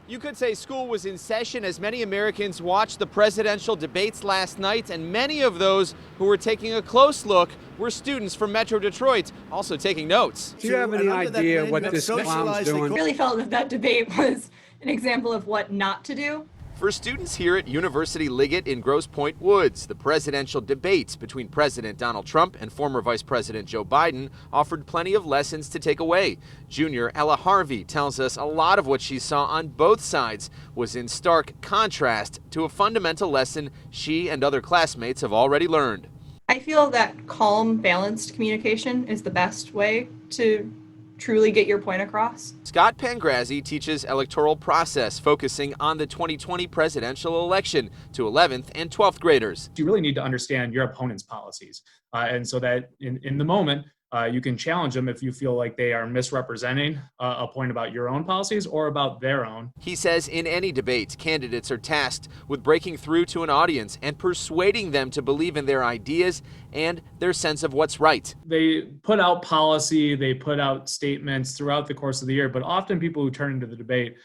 You could say school was in session as many Americans watched the presidential debates last night, and many of those who were taking a close look were students from Metro Detroit, also taking notes. Do you have any idea what this clown's doing? I really felt that that debate was an example of what not to do. For students here at University Liggett in Grosse Pointe Woods, the presidential debates between President Donald Trump and former Vice President Joe Biden offered plenty of lessons to take away. Junior Ella Harvey tells us a lot of what she saw on both sides was in stark contrast to a fundamental lesson she and other classmates have already learned. I feel that calm, balanced communication is the best way to truly get your point across. Scott Pangrazzi teaches electoral process, focusing on the 2020 presidential election to 11th and 12th graders. You really need to understand your opponent's policies, and so that in the moment, you can challenge them if you feel like they are misrepresenting a point about your own policies or about their own. He says in any debate, candidates are tasked with breaking through to an audience and persuading them to believe in their ideas and their sense of what's right. They put out policy, they put out statements throughout the course of the year, but often people who turn into the debate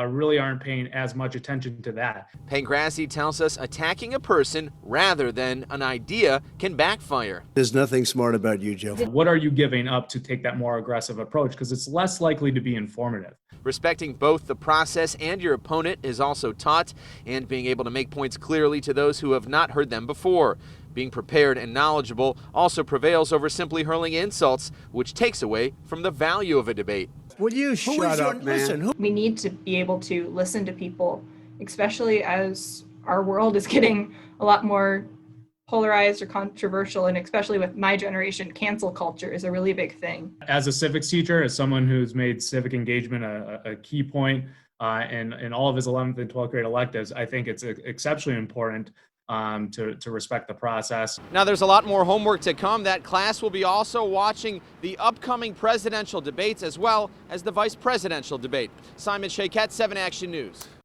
really aren't paying as much attention to that. Pangrazzi tells us attacking a person rather than an idea can backfire. There's nothing smart about you, Joe. What are you giving up to take that more aggressive approach? Because it's less likely to be informative. Respecting both the process and your opponent is also taught, and being able to make points clearly to those who have not heard them before. Being prepared and knowledgeable also prevails over simply hurling insults, which takes away from the value of a debate. Will you shut up, man? We need to be able to listen to people, especially as our world is getting a lot more polarized or controversial, and especially with my generation, cancel culture is a really big thing. As a civics teacher, as someone who's made civic engagement a key point in all of his 11th and 12th grade electives, I think it's exceptionally important to respect the process. Now there's a lot more homework to come. That class will be also watching the upcoming presidential debates as well as the vice presidential debate. Simon Shakette, 7 Action News.